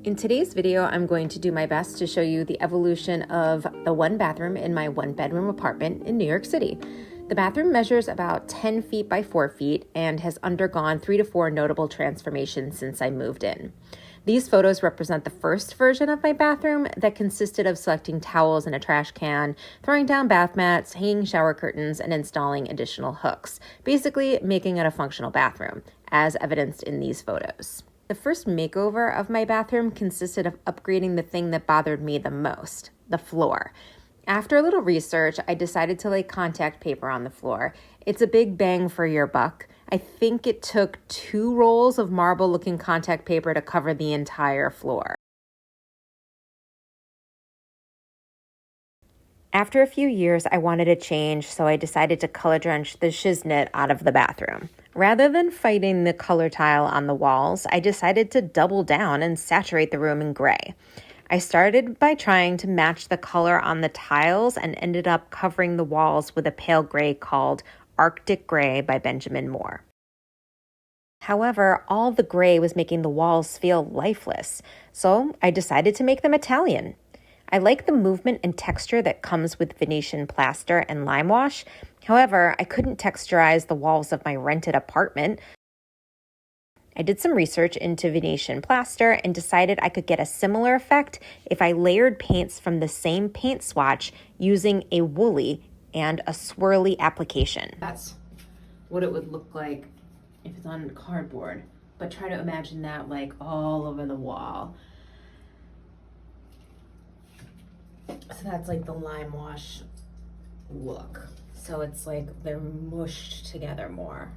In today's video, I'm going to do my best to show you the evolution of the one bathroom in my one bedroom apartment in New York City. The bathroom measures about 10 feet by 4 feet and has undergone 3 to 4 notable transformations since I moved in. These photos represent the first version of my bathroom that consisted of selecting towels in a trash can, throwing down bath mats, hanging shower curtains, and installing additional hooks, basically making it a functional bathroom, as evidenced in these photos. The first makeover of my bathroom consisted of upgrading the thing that bothered me the most, the floor. After a little research, I decided to lay contact paper on the floor. It's a big bang for your buck. I think it took 2 rolls of marble-looking contact paper to cover the entire floor. After a few years, I wanted a change, so I decided to color drench the shiznit out of the bathroom. Rather than fighting the color tile on the walls, I decided to double down and saturate the room in gray. I started by trying to match the color on the tiles and ended up covering the walls with a pale gray called Arctic Gray by Benjamin Moore. However, all the gray was making the walls feel lifeless, so I decided to make them Italian. I like the movement and texture that comes with Venetian plaster and lime wash. However, I couldn't texturize the walls of my rented apartment. I did some research into Venetian plaster and decided I could get a similar effect if I layered paints from the same paint swatch using a woolly and a swirly application. That's what it would look like if it's on cardboard, but try to imagine that like all over the wall. So that's like the lime wash look. So it's like they're mushed together more.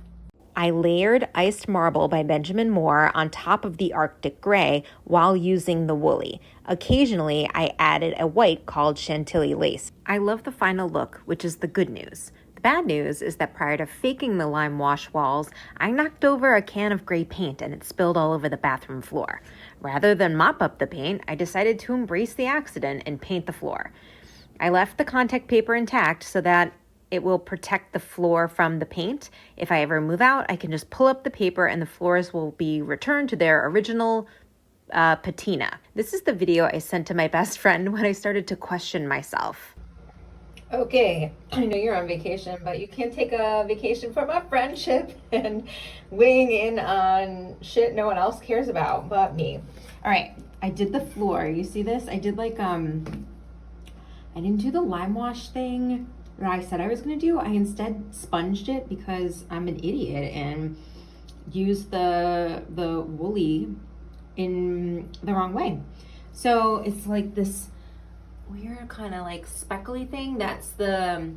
I layered iced marble by Benjamin Moore on top of the Arctic Gray while using the woolly. Occasionally, I added a white called Chantilly lace. I love the final look, which is the good news. The bad news is that prior to faking the lime wash walls, I knocked over a can of gray paint and it spilled all over the bathroom floor. Rather than mop up the paint, I decided to embrace the accident and paint the floor. I left the contact paper intact so that it will protect the floor from the paint. If I ever move out, I can just pull up the paper and the floors will be returned to their original patina. This is the video I sent to my best friend when I started to question myself. Okay, I know you're on vacation, but you can't take a vacation from a friendship and weighing in on shit no one else cares about but me. All right, I did the floor. You see this? I did like, I didn't do the lime wash thing that I said I was gonna do. I instead sponged it because I'm an idiot and used the woolly in the wrong way. So it's like this weird kind of like speckly thing. That's the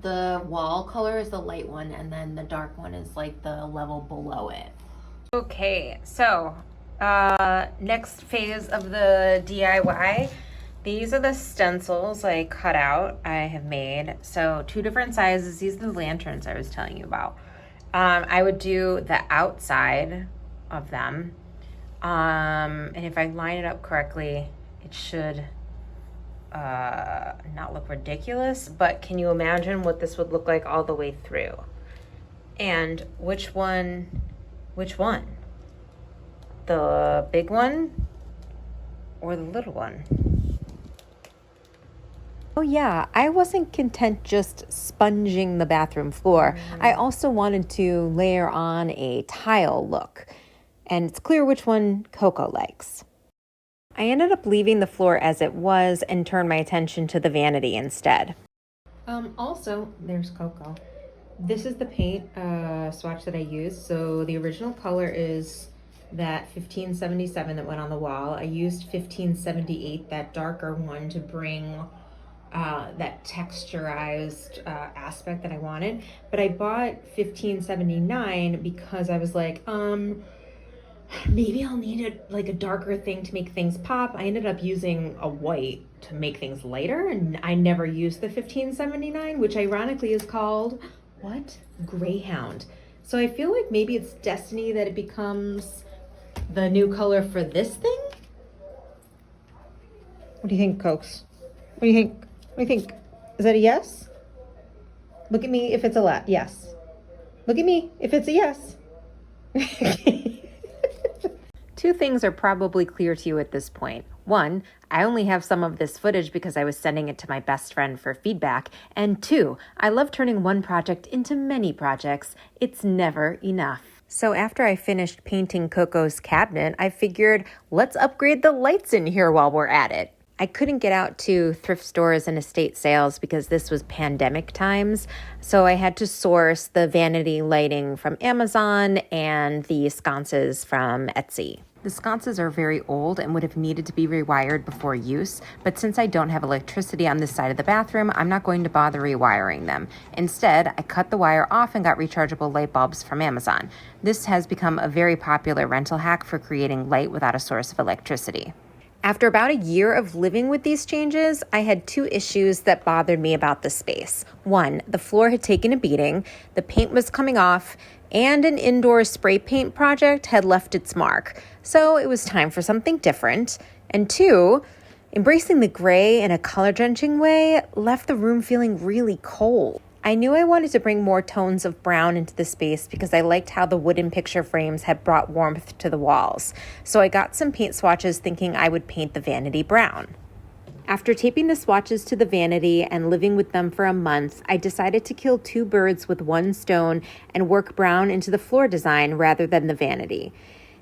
wall color is the light one, and then the dark one is like the level below it. Okay, so next phase of the DIY. These are the stencils I cut out, I have made. So 2 different sizes. These are the lanterns I was telling you about. I would do the outside of them. And if I line it up correctly, it should not look ridiculous, but can you imagine what this would look like all the way through? And which one? The big one or the little one? Oh yeah, I wasn't content just sponging the bathroom floor. I also wanted to layer on a tile look, and it's clear which one Coco likes. I ended up leaving the floor as it was and turned my attention to the vanity instead. Also, there's Coco. This is the paint swatch that I used. So the original color is that 1577 that went on the wall. I used 1578, that darker one, to bring that texturized aspect that I wanted. But I bought 1579 because I was like, maybe I'll need a darker thing to make things pop. I ended up using a white to make things lighter, and I never used the 1579, which ironically is called, what? Greyhound. So I feel like maybe it's destiny that it becomes the new color for this thing? What do you think, Cokes? What do you think? What do you think? Is that a yes? Look at me if it's a yes. Look at me if it's a yes. Two things are probably clear to you at this point. One, I only have some of this footage because I was sending it to my best friend for feedback. And two, I love turning one project into many projects. It's never enough. So after I finished painting Coco's cabinet, I figured, let's upgrade the lights in here while we're at it. I couldn't get out to thrift stores and estate sales because this was pandemic times, so I had to source the vanity lighting from Amazon and the sconces from Etsy. The sconces are very old and would have needed to be rewired before use, but since I don't have electricity on this side of the bathroom, I'm not going to bother rewiring them. Instead, I cut the wire off and got rechargeable light bulbs from Amazon. This has become a very popular rental hack for creating light without a source of electricity. After about a year of living with these changes, I had two issues that bothered me about the space. One, the floor had taken a beating, the paint was coming off, and an indoor spray paint project had left its mark. So it was time for something different. And two, embracing the gray in a color drenching way left the room feeling really cold. I knew I wanted to bring more tones of brown into the space because I liked how the wooden picture frames had brought warmth to the walls. So I got some paint swatches thinking I would paint the vanity brown. After taping the swatches to the vanity and living with them for a month, I decided to kill two birds with one stone and work brown into the floor design rather than the vanity.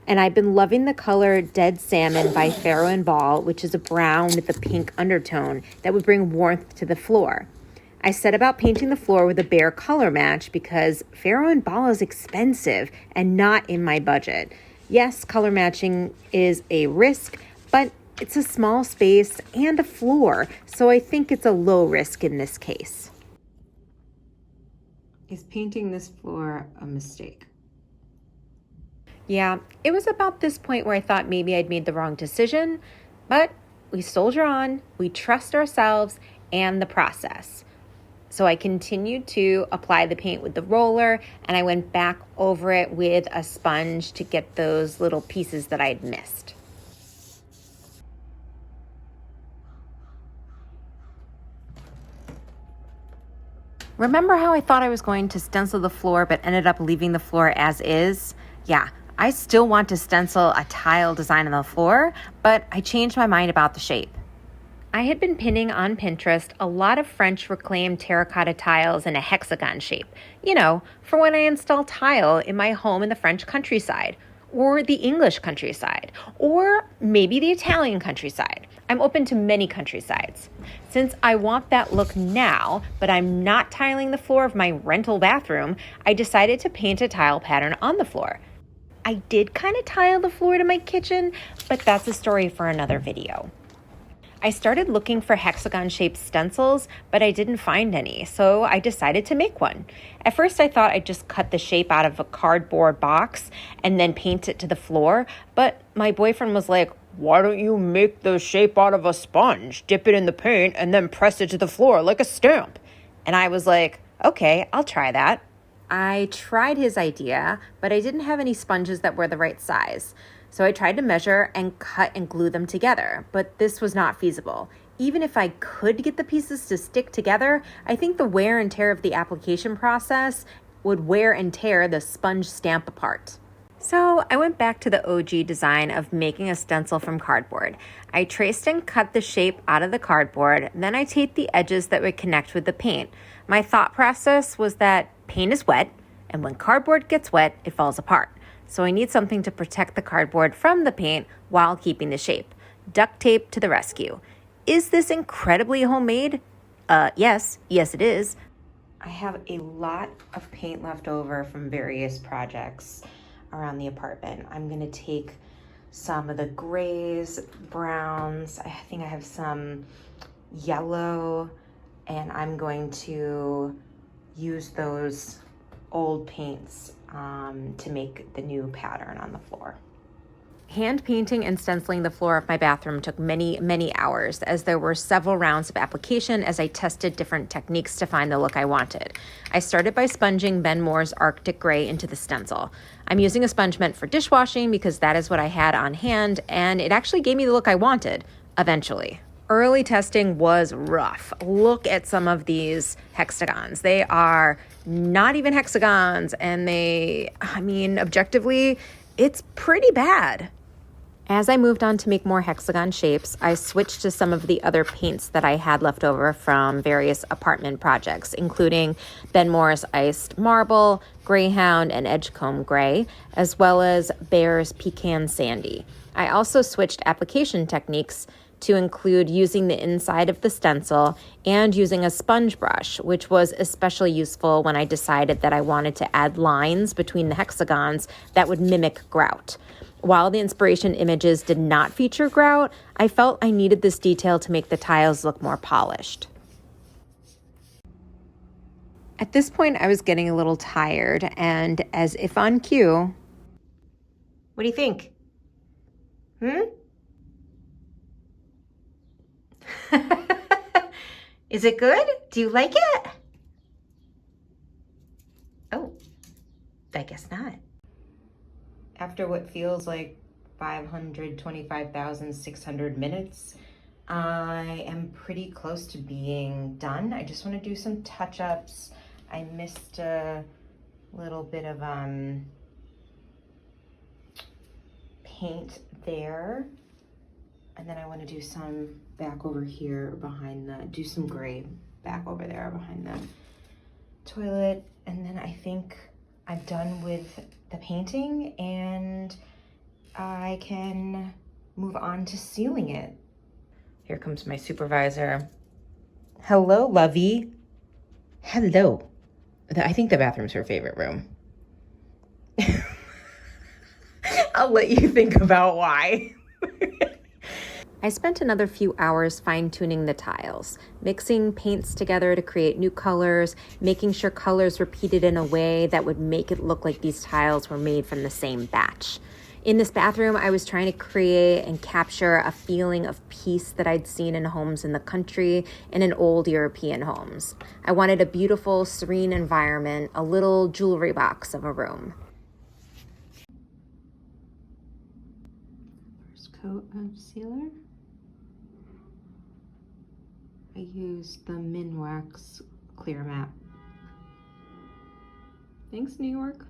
And I've been loving the color Dead Salmon by Farrow and Ball, which is a brown with a pink undertone that would bring warmth to the floor. I set about painting the floor with a Behr color match because Farrow and Ball is expensive and not in my budget. Yes, color matching is a risk, but it's a small space and a floor, so I think it's a low risk in this case. Is painting this floor a mistake? Yeah, it was about this point where I thought maybe I'd made the wrong decision, but we soldier on, we trust ourselves and the process. So I continued to apply the paint with the roller, and I went back over it with a sponge to get those little pieces that I'd missed. Remember how I thought I was going to stencil the floor but ended up leaving the floor as is? Yeah, I still want to stencil a tile design on the floor, but I changed my mind about the shape. I had been pinning on Pinterest a lot of French reclaimed terracotta tiles in a hexagon shape, for when I install tile in my home in the French countryside, or the English countryside, or maybe the Italian countryside. I'm open to many countrysides. Since I want that look now, but I'm not tiling the floor of my rental bathroom, I decided to paint a tile pattern on the floor. I did kind of tile the floor to my kitchen, but that's a story for another video. I started looking for hexagon-shaped stencils, but I didn't find any, so I decided to make one. At first, I thought I'd just cut the shape out of a cardboard box and then paint it to the floor, but my boyfriend was like, "Why don't you make the shape out of a sponge, dip it in the paint, and then press it to the floor like a stamp?" And I was like, okay, I'll try that. I tried his idea, but I didn't have any sponges that were the right size. So I tried to measure and cut and glue them together, but this was not feasible. Even if I could get the pieces to stick together, I think the wear and tear of the application process would wear and tear the sponge stamp apart. So I went back to the OG design of making a stencil from cardboard. I traced and cut the shape out of the cardboard, then I taped the edges that would connect with the paint. My thought process was that paint is wet, and when cardboard gets wet, it falls apart. So I need something to protect the cardboard from the paint while keeping the shape. Duct tape to the rescue. Is this incredibly homemade? Yes it is. I have a lot of paint left over from various projects around the apartment. I'm gonna take some of the grays, browns, I think I have some yellow, and I'm going to use those old paints to make the new pattern on the floor. Hand painting and stenciling the floor of my bathroom took many hours, as there were several rounds of application as I tested different techniques to find the look I wanted. I started by sponging Ben Moore's Arctic Gray into the stencil. I'm using a sponge meant for dishwashing because that is what I had on hand, and it actually gave me the look I wanted, eventually. Early testing was rough. Look at some of these hexagons. They are not even hexagons, and objectively, it's pretty bad. As I moved on to make more hexagon shapes, I switched to some of the other paints that I had left over from various apartment projects, including Benmore's Iced Marble, Greyhound, and Edgecomb Gray, as well as Behr's Pecan Sandie. I also switched application techniques to include using the inside of the stencil and using a sponge brush, which was especially useful when I decided that I wanted to add lines between the hexagons that would mimic grout. While the inspiration images did not feature grout, I felt I needed this detail to make the tiles look more polished. At this point, I was getting a little tired, and as if on cue, what do you think? Is it good? Do you like it? Oh, I guess not. After what feels like 525,600 minutes, I am pretty close to being done. I just want to do some touch-ups. I missed a little bit of paint there. And then I want to do some back over here behind do some gray back over there behind the toilet. And then I think I'm done with the painting and I can move on to sealing it. Here comes my supervisor. Hello, lovey. Hello. I think the bathroom's her favorite room. I'll let you think about why. I spent another few hours fine-tuning the tiles, mixing paints together to create new colors, making sure colors repeated in a way that would make it look like these tiles were made from the same batch. In this bathroom, I was trying to create and capture a feeling of peace that I'd seen in homes in the country and in old European homes. I wanted a beautiful, serene environment, a little jewelry box of a room. First coat of sealer. I used the Minwax Clear Matte. Thanks, New York.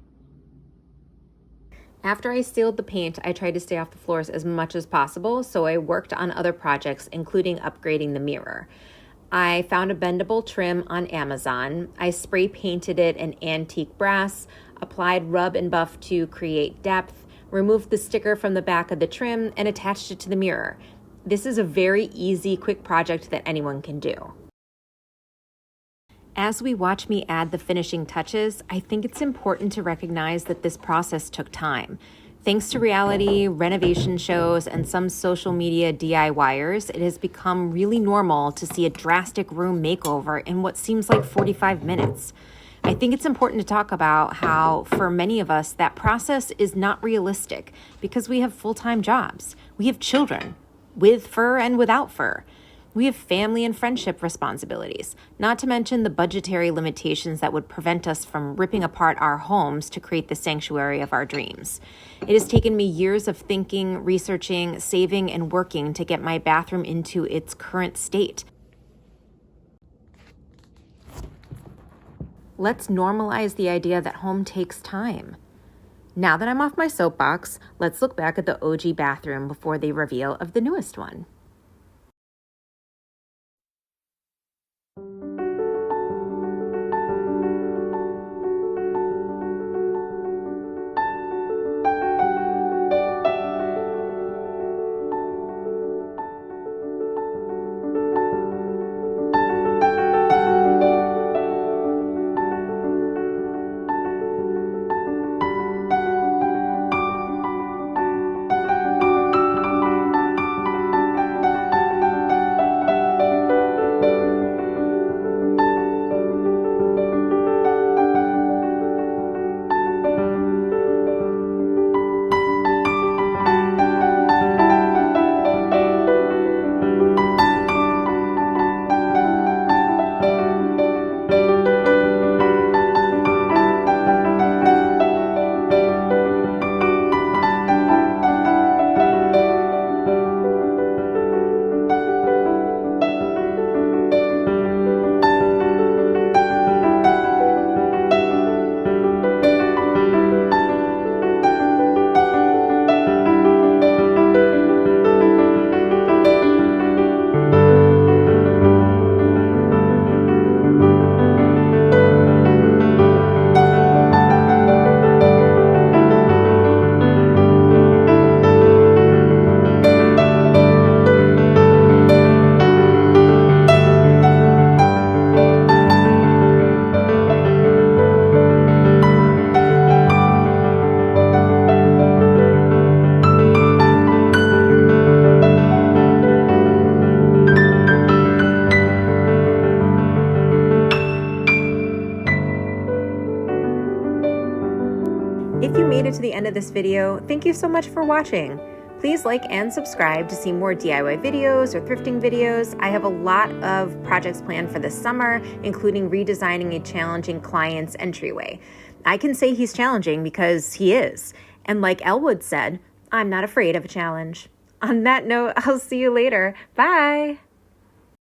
After I sealed the paint, I tried to stay off the floors as much as possible, so I worked on other projects, including upgrading the mirror. I found a bendable trim on Amazon. I spray painted it in antique brass, applied rub and buff to create depth, removed the sticker from the back of the trim, and attached it to the mirror. This is a very easy, quick project that anyone can do. As we watch me add the finishing touches, I think it's important to recognize that this process took time. Thanks to reality, renovation shows, and some social media DIYers, it has become really normal to see a drastic room makeover in what seems like 45 minutes. I think it's important to talk about how, for many of us, that process is not realistic because we have full-time jobs. We have children, with fur and without fur. We have family and friendship responsibilities, not to mention the budgetary limitations that would prevent us from ripping apart our homes to create the sanctuary of our dreams. It has taken me years of thinking, researching, saving, and working to get my bathroom into its current state. Let's normalize the idea that home takes time. Now that I'm off my soapbox, let's look back at the OG bathroom before the reveal of the newest one. of this video, thank you so much for watching. Please like and subscribe to see more DIY videos or thrifting videos. I have a lot of projects planned for this summer, including redesigning a challenging client's entryway. I can say he's challenging because he is. And like Elwood said, I'm not afraid of a challenge. On that note, I'll see you later. Bye.